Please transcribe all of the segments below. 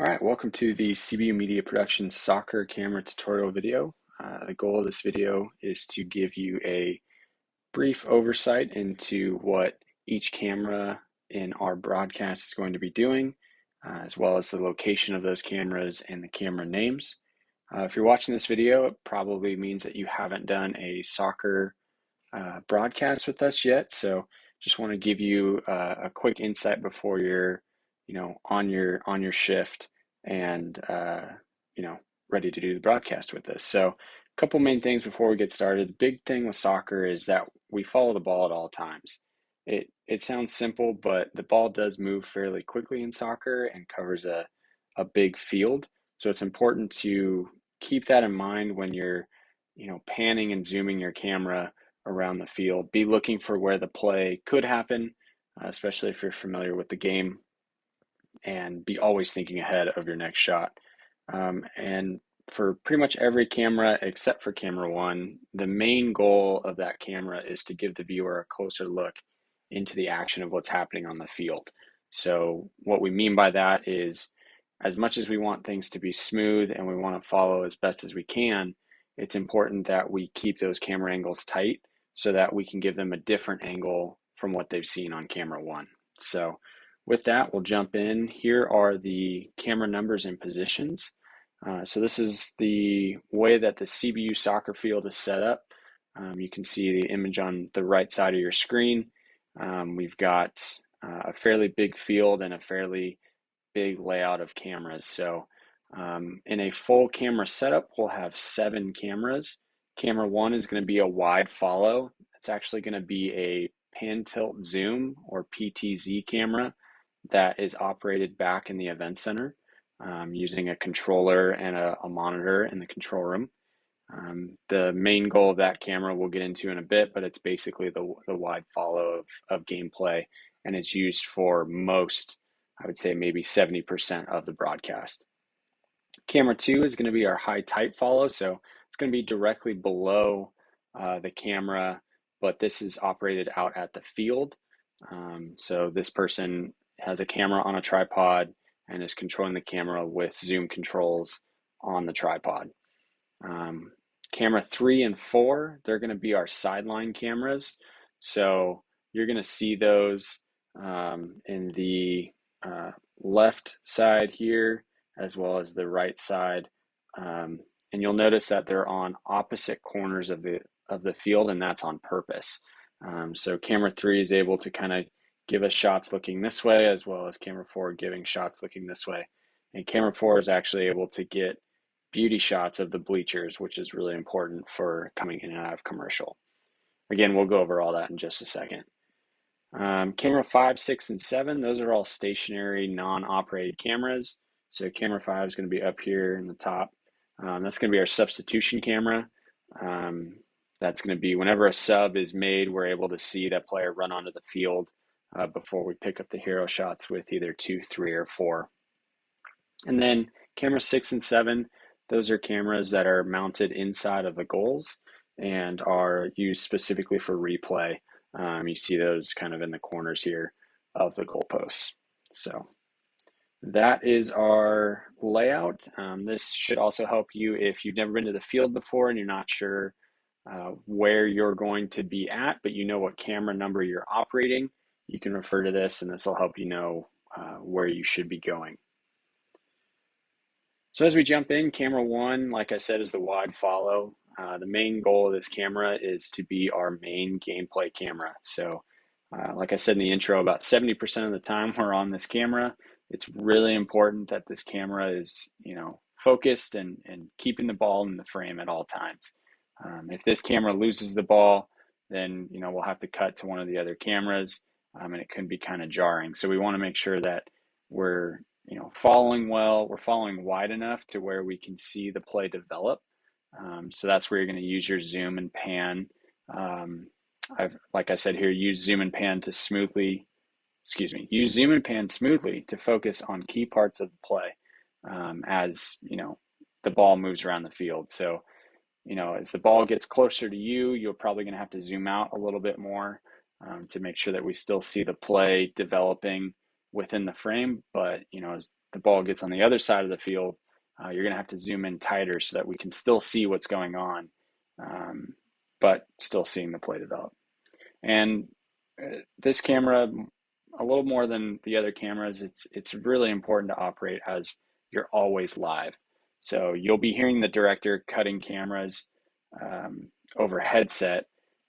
All right, welcome to the CBU Media Production soccer camera tutorial video. The goal of this video is to give you a brief oversight into what each camera in our broadcast is going to be doing, as well as the location of those cameras and the camera names. If you're watching this video, it probably means that you haven't done a soccer broadcast with us yet, so just want to give you a quick insight before you're on your shift and ready to do the broadcast with us. So a couple main things before we get started. The big thing with soccer is that we follow the ball at all times. It sounds simple, but the ball does move fairly quickly in soccer and covers a big field. So it's important to keep that in mind when you're panning and zooming your camera around the field. Be looking for where the play could happen, especially if you're familiar with the game, and be always thinking ahead of your next shot. And for pretty much every camera except for camera one, the main goal of that camera is to give the viewer a closer look into the action of what's happening on the field. So what we mean by that is, as much as we want things to be smooth and we want to follow as best as we can, it's important that we keep those camera angles tight so that we can give them a different angle from what they've seen on camera one. So with that, we'll jump in. Here are the camera numbers and positions. So this is the way that the CBU soccer field is set up. You can see the image on the right side of your screen. We've got a fairly big field and a fairly big layout of cameras. So in a full camera setup, we'll have 7 cameras. Camera one is going to be a wide follow. It's actually going to be a pan tilt zoom or PTZ camera that is operated back in the event center using a controller and a monitor in the control room. The main goal of that camera we'll get into in a bit, but it's basically the wide follow of gameplay, and it's used for most, I would say maybe 70% of the broadcast. Camera 2 is going to be our high tight follow, so it's going to be directly below the camera, but this is operated out at the field. So this person has a camera on a tripod and is controlling the camera with zoom controls on the tripod. Camera 3 and 4, they're going to be our sideline cameras. So you're going to see those in the left side here, as well as the right side. And you'll notice that they're on opposite corners of the field, and that's on purpose. So camera 3 is able to kind of give us shots looking this way, as well as camera 4 giving shots looking this way. And camera 4 is actually able to get beauty shots of the bleachers, which is really important for coming in and out of commercial. Again, we'll go over all that in just a second. Camera 5, 6, and 7, those are all stationary, non-operated cameras. So camera 5 is going to be up here in the top. That's going to be our substitution camera. That's going to be whenever a sub is made, we're able to see that player run onto the field before we pick up the hero shots with either 2, 3, or 4. And then camera 6 and 7, those are cameras that are mounted inside of the goals and are used specifically for replay. You see those kind of in the corners here of the goalposts. So that is our layout. This should also help you if you've never been to the field before and you're not sure where you're going to be at, but you know what camera number you're operating. You can refer to this, and this will help you know where you should be going. So as we jump in, camera 1, like I said, is the wide follow. The main goal of this camera is to be our main gameplay camera. So like I said in the intro, about 70% of the time we're on this camera. It's really important that this camera is, focused and keeping the ball in the frame at all times. If this camera loses the ball, then, we'll have to cut to one of the other cameras, and it can be kind of jarring. So we want to make sure that we're, following well, we're following wide enough to where we can see the play develop. So that's where you're going to use your zoom and pan. Like I said here, use zoom and pan to smoothly to focus on key parts of the play as, the ball moves around the field. So, as the ball gets closer to you, you're probably going to have to zoom out a little bit more to make sure that we still see the play developing within the frame. But, as the ball gets on the other side of the field, you're going to have to zoom in tighter so that we can still see what's going on, but still seeing the play develop. And this camera, a little more than the other cameras, it's really important to operate as you're always live. So you'll be hearing the director cutting cameras over headset.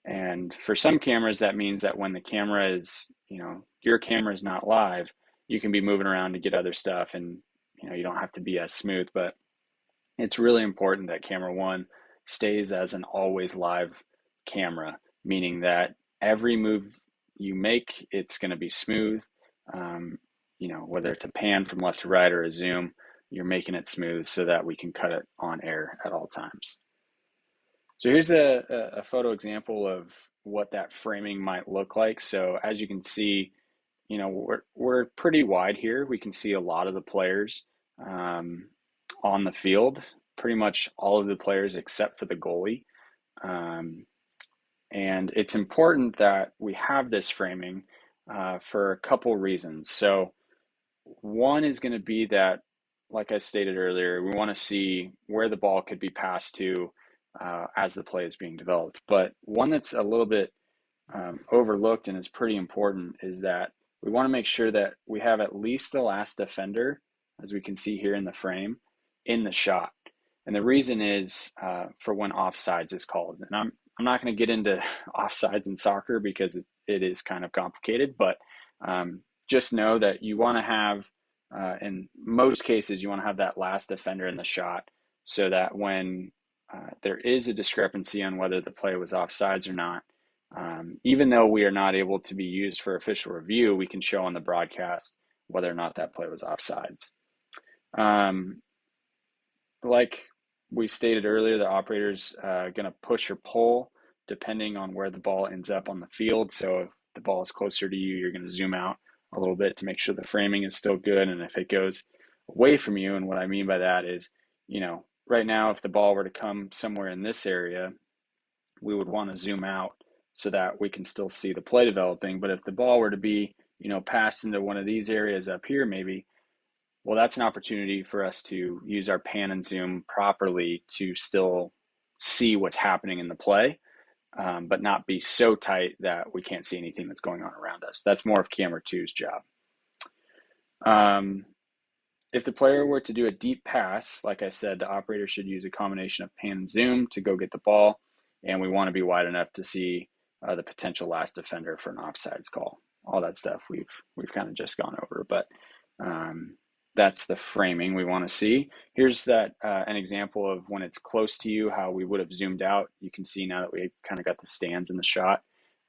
And for some cameras, that means that when the camera is, your camera is not live, you can be moving around to get other stuff, and you don't have to be as smooth. But it's really important that camera one stays as an always live camera, meaning that every move you make, it's going to be smooth. Whether it's a pan from left to right or a zoom, you're making it smooth so that we can cut it on air at all times. So here's a photo example of what that framing might look like. So as you can see, we're pretty wide here. We can see a lot of the players on the field, pretty much all of the players except for the goalie. And it's important that we have this framing for a couple reasons. So one is going to be that, like I stated earlier, we want to see where the ball could be passed to as the play is being developed. But one that's a little bit overlooked and is pretty important is that we want to make sure that we have at least the last defender, as we can see here in the frame, in the shot. And the reason is for when offsides is called. And I'm not going to get into offsides in soccer because it is kind of complicated, but just know that you want to have, in most cases, you want to have that last defender in the shot so that when there is a discrepancy on whether the play was offsides or not, even though we are not able to be used for official review, we can show on the broadcast whether or not that play was offsides. Like we stated earlier, the operator's going to push or pull depending on where the ball ends up on the field. So if the ball is closer to you, you're going to zoom out a little bit to make sure the framing is still good. And if it goes away from you, and what I mean by that is, right now, if the ball were to come somewhere in this area, we would want to zoom out so that we can still see the play developing. But if the ball were to be, passed into one of these areas up here, maybe, well, that's an opportunity for us to use our pan and zoom properly to still see what's happening in the play, but not be so tight that we can't see anything that's going on around us. That's more of camera two's job. If the player were to do a deep pass, like I said, the operator should use a combination of pan and zoom to go get the ball, and we want to be wide enough to see the potential last defender for an offsides call. All that stuff we've kind of just gone over, but that's the framing we want to see. Here's an example of when it's close to you, how we would have zoomed out. You can see now that we kind of got the stands in the shot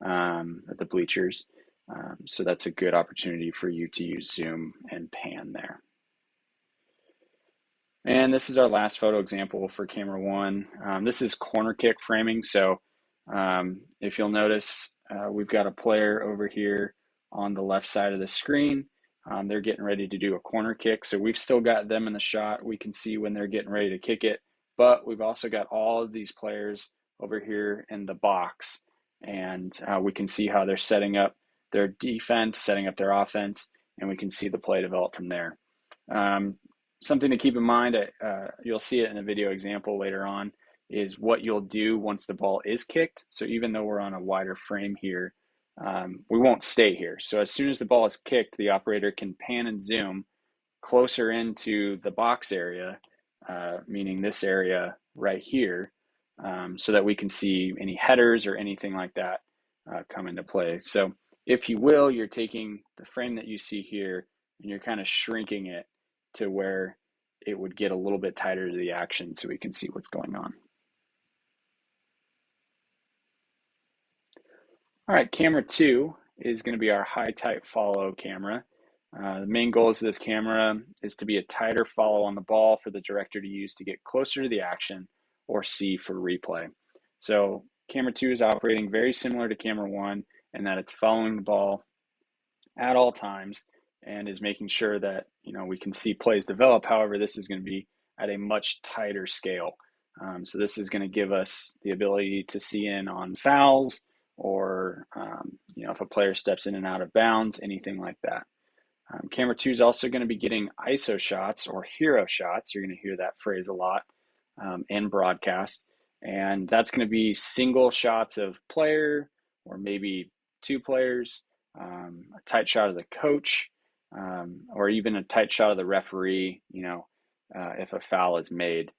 at the bleachers. So that's a good opportunity for you to use zoom and pan there. And this is our last photo example for camera one. This is corner kick framing. So if you'll notice, we've got a player over here on the left side of the screen. They're getting ready to do a corner kick. So we've still got them in the shot. We can see when they're getting ready to kick it, but we've also got all of these players over here in the box. And we can see how they're setting up their defense, setting up their offense, and we can see the play develop from there. Something to keep in mind, you'll see it in a video example later on, is what you'll do once the ball is kicked. So even though we're on a wider frame here, we won't stay here. So as soon as the ball is kicked, the operator can pan and zoom closer into the box area, meaning this area right here, so that we can see any headers or anything like that come into play. So if you will, you're taking the frame that you see here and you're kind of shrinking it to where it would get a little bit tighter to the action so we can see what's going on. All right, camera two is going to be our high tight follow camera. The main goals of this camera is to be a tighter follow on the ball for the director to use to get closer to the action or see for replay. So camera two is operating very similar to camera one in that it's following the ball at all times and is making sure that we can see plays develop. However, this is going to be at a much tighter scale. So this is going to give us the ability to see in on fouls or if a player steps in and out of bounds, anything like that. Camera 2 is also going to be getting ISO shots or hero shots. You're going to hear that phrase a lot in broadcast. And that's going to be single shots of player or maybe two players, a tight shot of the coach, or even a tight shot of the referee, if a foul is made.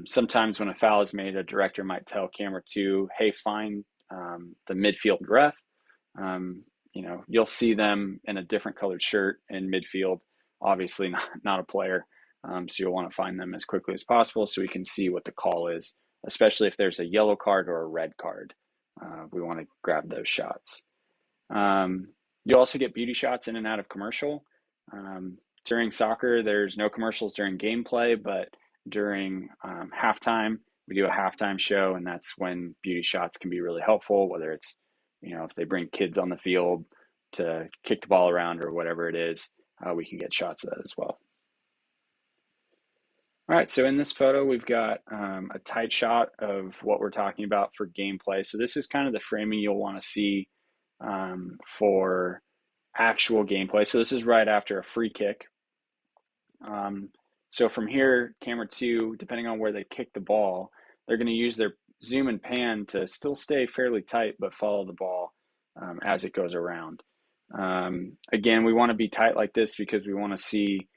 Sometimes when a foul is made, a director might tell camera 2, hey, find the midfield ref. You'll see them in a different colored shirt in midfield, obviously not a player. So you'll want to find them as quickly as possible so we can see what the call is, especially if there's a yellow card or a red card. We want to grab those shots. You'll also get beauty shots in and out of commercial. During soccer, there's no commercials during gameplay, but during halftime, we do a halftime show, and that's when beauty shots can be really helpful, whether it's, if they bring kids on the field to kick the ball around or whatever it is, we can get shots of that as well. All right, so in this photo, we've got a tight shot of what we're talking about for gameplay. So this is kind of the framing you'll want to see for actual gameplay. So this is right after a free kick. So from here, camera 2, depending on where they kick the ball, they're going to use their zoom and pan to still stay fairly tight, but follow the ball as it goes around. Again, we want to be tight like this because we want to see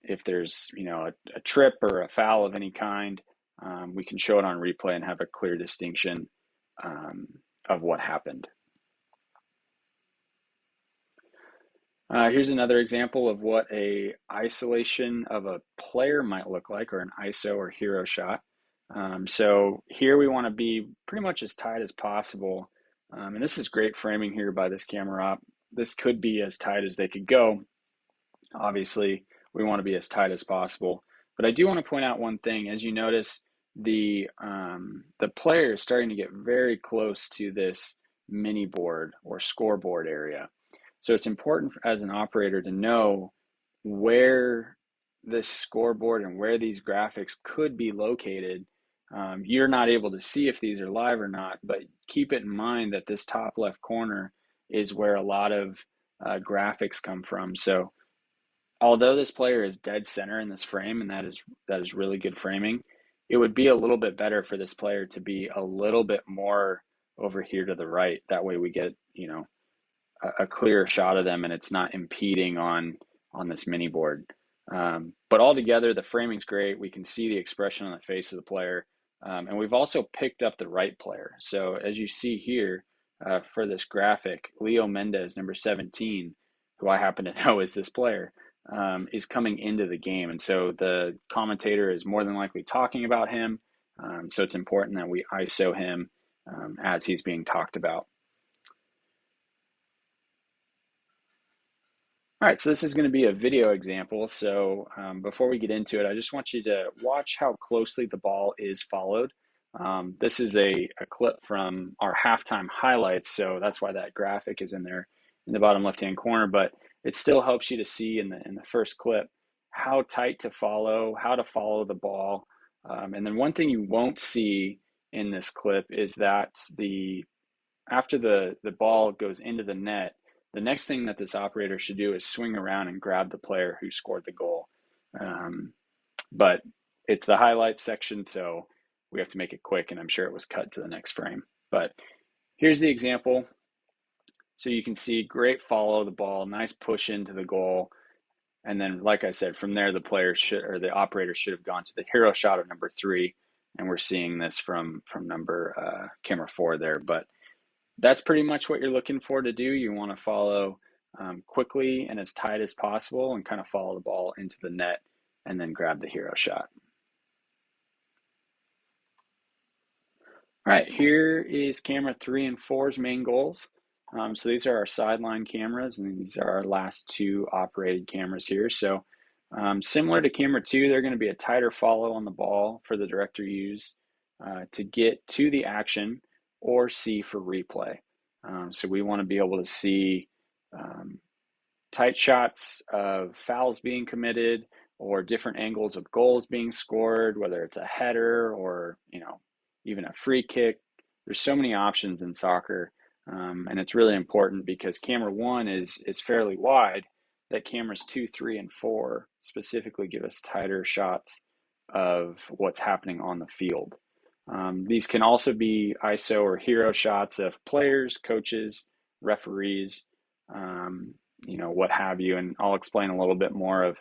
if there's, a trip or a foul of any kind. We can show it on replay and have a clear distinction of what happened. Here's another example of what a isolation of a player might look like, or an ISO or hero shot. So here we want to be pretty much as tight as possible. And this is great framing here by this camera op. This could be as tight as they could go. Obviously, we want to be as tight as possible. But I do want to point out one thing. As you notice, the player is starting to get very close to this mini board or scoreboard area. So it's important as an operator to know where this scoreboard and where these graphics could be located. You're not able to see if these are live or not, but keep it in mind that this top left corner is where a lot of graphics come from. So although this player is dead center in this frame, and that is really good framing, it would be a little bit better for this player to be a little bit more over here to the right. That way we get, a clearer shot of them and it's not impeding on this mini board. But altogether, the framing's great. We can see the expression on the face of the player. And we've also picked up the right player. So as you see here for this graphic, Leo Mendez, number 17, who I happen to know is this player, is coming into the game. And so the commentator is more than likely talking about him. So it's important that we ISO him as he's being talked about. All right, so this is going to be a video example. So before we get into it, I just want you to watch how closely the ball is followed. This is a clip from our halftime highlights, so that's why that graphic is in there in the bottom left-hand corner, but it still helps you to see in the first clip how tight to follow, how to follow the ball. And then one thing you won't see in this clip is that after the ball goes into the net, the next thing that this operator should do is swing around and grab the player who scored the goal. But it's the highlights section, so we have to make it quick, and I'm sure it was cut to the next frame. But here's the example. So you can see great follow the ball, nice push into the goal. And then, like I said, from there, the operator should have gone to the hero shot of number 3. And we're seeing this from camera 4 there. But that's pretty much what you're looking for to do. You want to follow quickly and as tight as possible and kind of follow the ball into the net and then grab the hero shot. All right, here is camera 3 and 4's main goals. So these are our sideline cameras, and these are our last 2 operated cameras here. So similar to camera 2, they're going to be a tighter follow on the ball for the director use to get to the action or see for replay. So we want to be able to see tight shots of fouls being committed or different angles of goals being scored, whether it's a header or even a free kick. There's so many options in soccer, and it's really important because camera 1 is fairly wide. that cameras 2, 3, and 4 specifically give us tighter shots of what's happening on the field. These can also be ISO or hero shots of players, coaches, referees, what have you. And I'll explain a little bit more of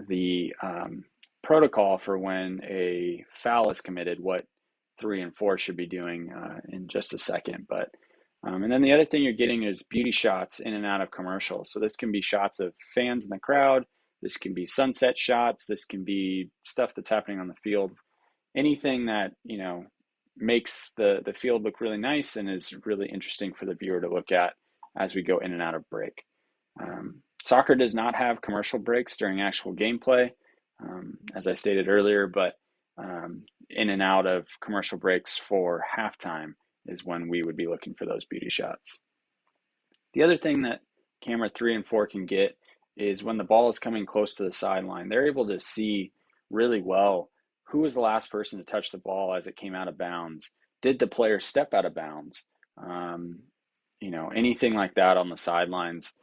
the protocol for when a foul is committed, what 3 and 4 should be doing in just a second. And then the other thing you're getting is beauty shots in and out of commercials. So this can be shots of fans in the crowd. This can be sunset shots. This can be stuff that's happening on the field. Anything that, makes the field look really nice and is really interesting for the viewer to look at as we go in and out of break. Soccer does not have commercial breaks during actual gameplay, as I stated earlier, but in and out of commercial breaks for halftime is when we would be looking for those beauty shots. The other thing that camera 3 and 4 can get is when the ball is coming close to the sideline, they're able to see really well who was the last person to touch the ball as it came out of bounds. Did the player step out of bounds? Anything like that on the sidelines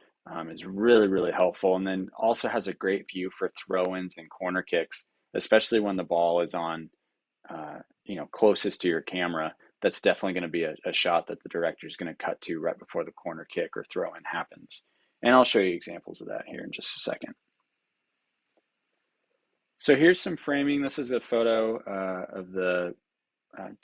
is really, really helpful. And then also has a great view for throw-ins and corner kicks, especially when the ball is on, closest to your camera. That's definitely going to be a shot that the director is going to cut to right before the corner kick or throw-in happens. And I'll show you examples of that here in just a second. So here's some framing. This is a photo of the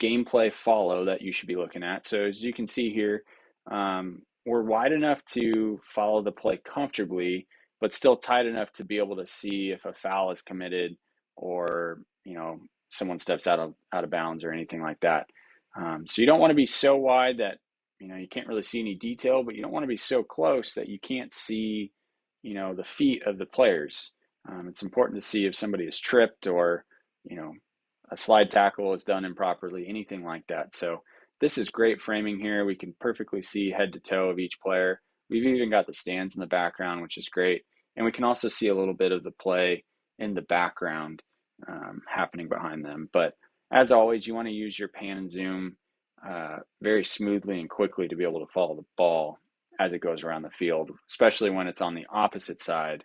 gameplay follow that you should be looking at. So as you can see here, we're wide enough to follow the play comfortably, but still tight enough to be able to see if a foul is committed or, someone steps out of bounds or anything like that. So you don't want to be so wide that, you can't really see any detail, but you don't want to be so close that you can't see, the feet of the players. It's important to see if somebody is tripped or, a slide tackle is done improperly, anything like that. So this is great framing here. We can perfectly see head to toe of each player. We've even got the stands in the background, which is great. And we can also see a little bit of the play in the background happening behind them. But as always, you want to use your pan and zoom very smoothly and quickly to be able to follow the ball as it goes around the field, especially when it's on the opposite side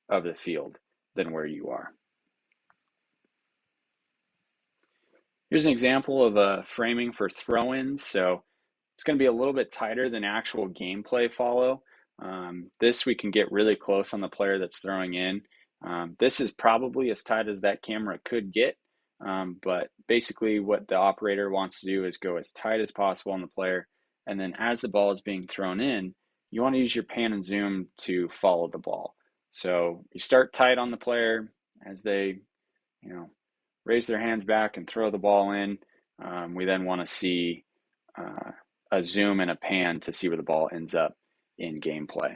of the field than where you are. Here's an example of a framing for throw-ins. So it's going to be a little bit tighter than actual gameplay follow. This we can get really close on the player that's throwing in. This is probably as tight as that camera could get, but basically what the operator wants to do is go as tight as possible on the player, and then as the ball is being thrown in, you want to use your pan and zoom to follow the ball. So you start tight on the player as they, raise their hands back and throw the ball in. We then want to see a zoom and a pan to see where the ball ends up in gameplay.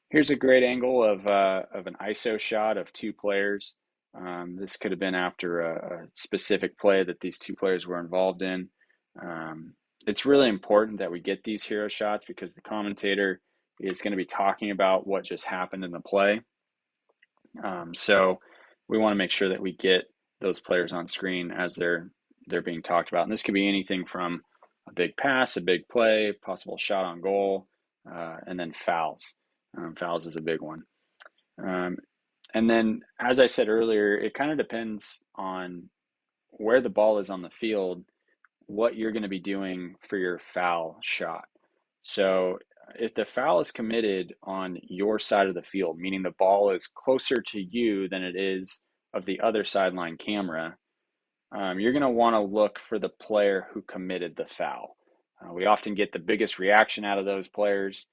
Here's a great angle of an ISO shot of 2 players. This could have been after a specific play that these 2 players were involved in. It's really important that we get these hero shots because the commentator is going to be talking about what just happened in the play. So we want to make sure that we get those players on screen as they're being talked about. And this could be anything from a big pass, a big play, possible shot on goal, and then fouls. Fouls is a big one. And then, as I said earlier, it kind of depends on where the ball is on the field, what you're going to be doing for your foul shot. So if the foul is committed on your side of the field, meaning the ball is closer to you than it is of the other sideline camera, you're going to want to look for the player who committed the foul. We often get the biggest reaction out of those players.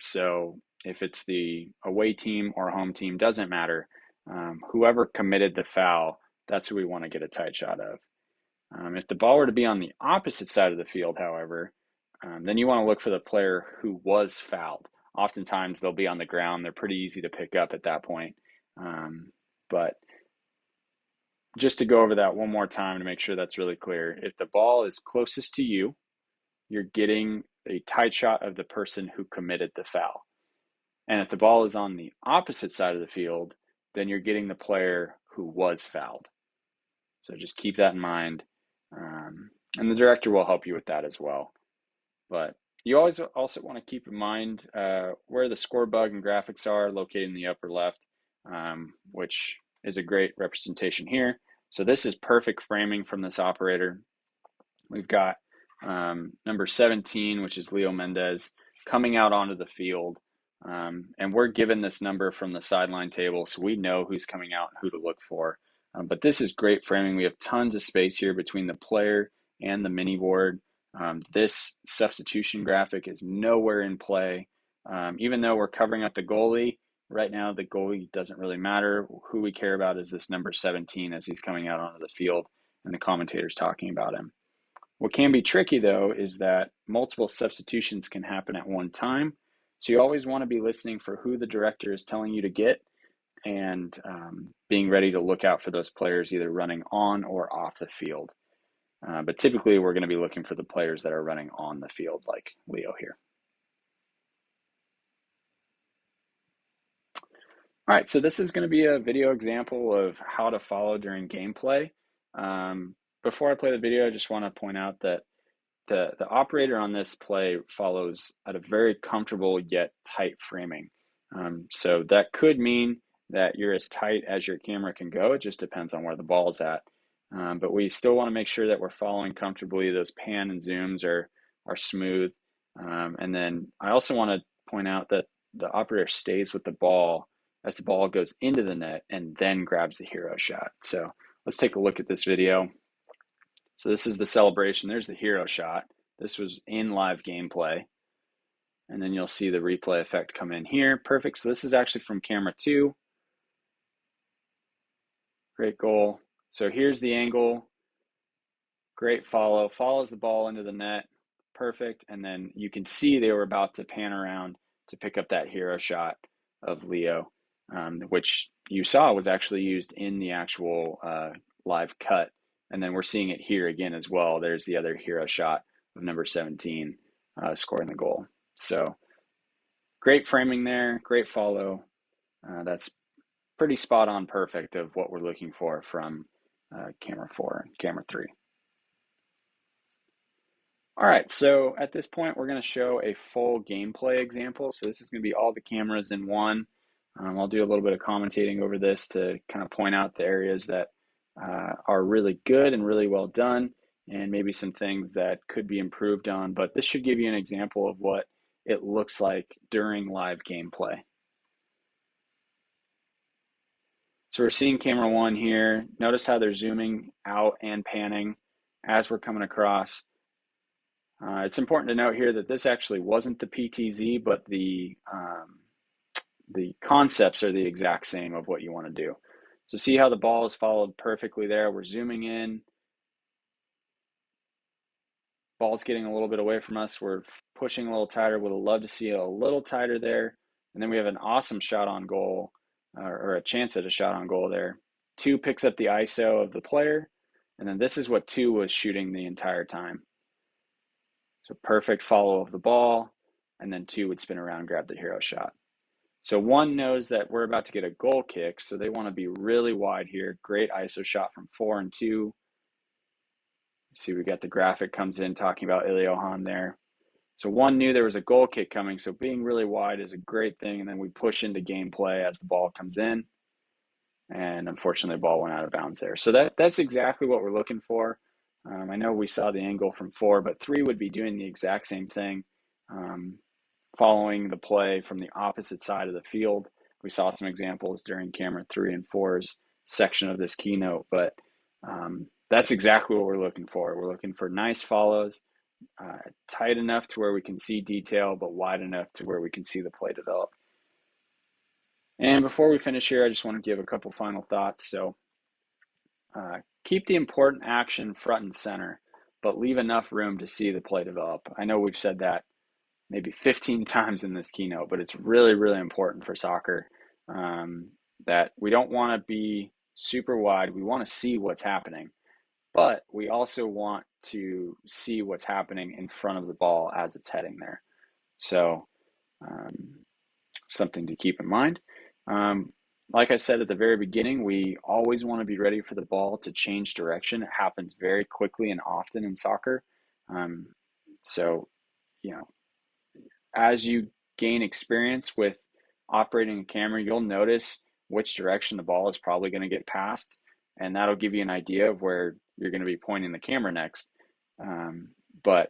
So if it's the away team or home team, doesn't matter. Whoever committed the foul, that's who we want to get a tight shot of. If the ball were to be on the opposite side of the field, however, then you want to look for the player who was fouled. Oftentimes they'll be on the ground. They're pretty easy to pick up at that point. But just to go over that one more time to make sure that's really clear, if the ball is closest to you, you're getting a tight shot of the person who committed the foul. And if the ball is on the opposite side of the field, then you're getting the player who was fouled. So just keep that in mind. And the director will help you with that as well. But You always also want to keep in mind where the score bug and graphics are located in the upper left, which is a great representation here. So this is perfect framing from this operator. We've got number 17, which is Leo Mendez, coming out onto the field. And we're given this number from the sideline table, so we know who's coming out and who to look for. But this is great framing. We have tons of space here between the player and the mini board. This substitution graphic is nowhere in play. Even though we're covering up the goalie, right now the goalie doesn't really matter. Who we care about is this number 17 as he's coming out onto the field and the commentator's talking about him. What can be tricky, though, is that multiple substitutions can happen at one time. So you always want to be listening for who the director is telling you to get and being ready to look out for those players either running on or off the field. But typically, we're going to be looking for the players that are running on the field, like Leo here. All right, so this is going to be a video example of how to follow during gameplay. Before I play the video, I just want to point out that the operator on this play follows at a very comfortable yet tight framing. So that could mean that you're as tight as your camera can go. It just depends on where the ball's at. But we still want to make sure that we're following comfortably. Those pan and zooms are smooth. And then I also want to point out that the operator stays with the ball as the ball goes into the net and then grabs the hero shot. So let's take a look at this video. So this is the celebration. There's the hero shot. This was in live gameplay. And then you'll see the replay effect come in here. Perfect. So this is actually from camera 2. Great goal. So here's the angle. Great follow. Follows the ball into the net. Perfect. And then you can see they were about to pan around to pick up that hero shot of Leo, which you saw was actually used in the actual live cut. And then we're seeing it here again as well. There's the other hero shot of number 17 scoring the goal. So great framing there, great follow. That's pretty spot on perfect of what we're looking for from camera 4 and camera 3. All right, so at this point, we're going to show a full gameplay example. So this is going to be all the cameras in one. I'll do a little bit of commentating over this to kind of point out the areas that are really good and really well done, and maybe some things that could be improved on. But this should give you an example of what it looks like during live gameplay. So we're seeing camera 1 here. Notice how they're zooming out and panning as we're coming across. It's important to note here that this actually wasn't the PTZ, but the concepts are the exact same of what you want to do. So see how the ball is followed perfectly there. We're zooming in. Ball's getting a little bit away from us. We're pushing a little tighter. Would have loved to see it a little tighter there. And then we have an awesome shot on goal, or a chance at a shot on goal there. 2 picks up the ISO of the player. And then this is what 2 was shooting the entire time. So perfect follow of the ball. And then 2 would spin around, grab the hero shot. So 1 knows that we're about to get a goal kick, so they want to be really wide here. Great ISO shot from 4 and 2. See, we got the graphic comes in talking about Iliohan there. So 1 knew there was a goal kick coming, so being really wide is a great thing. And then we push into gameplay as the ball comes in. And unfortunately, the ball went out of bounds there. So that's exactly what we're looking for. I know we saw the angle from 4, but 3 would be doing the exact same thing. Following the play from the opposite side of the field. We saw some examples during camera 3 and 4's section of this keynote, but that's exactly what we're looking for. We're looking for nice follows, tight enough to where we can see detail, but wide enough to where we can see the play develop. And before we finish here, I just want to give a couple final thoughts. So keep the important action front and center, but leave enough room to see the play develop. I know we've said that maybe 15 times in this keynote, but it's really, really important for soccer that we don't want to be super wide. We want to see what's happening, but we also want to see what's happening in front of the ball as it's heading there. So something to keep in mind. Like I said at the very beginning, we always want to be ready for the ball to change direction. It happens very quickly and often in soccer. So, as you gain experience with operating a camera, you'll notice which direction the ball is probably going to get passed, and that'll give you an idea of where you're going to be pointing the camera next. But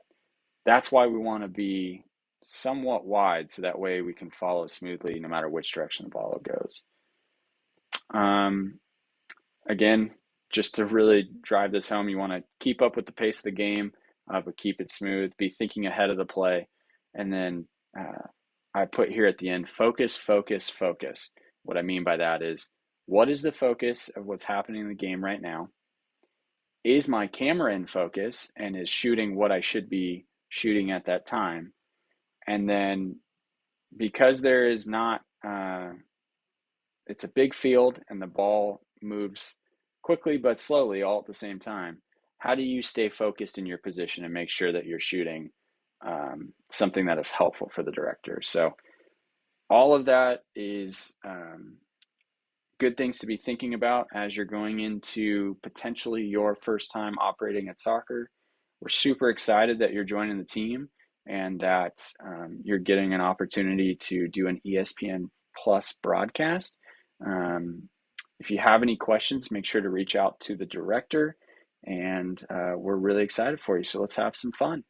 that's why we want to be somewhat wide, so that way we can follow smoothly no matter which direction the ball goes. Again, just to really drive this home, you want to keep up with the pace of the game, but keep it smooth, be thinking ahead of the play. And then I put here at the end, focus, focus, focus. What I mean by that is, what is the focus of what's happening in the game right now? Is my camera in focus and is shooting what I should be shooting at that time? And then because there is not, it's a big field and the ball moves quickly but slowly all at the same time, how do you stay focused in your position and make sure that you're shooting something that is helpful for the director? So all of that is good things to be thinking about as you're going into potentially your first time operating at soccer. We're super excited that you're joining the team and that you're getting an opportunity to do an ESPN Plus broadcast. If you have any questions, make sure to reach out to the director, and we're really excited for you. So let's have some fun.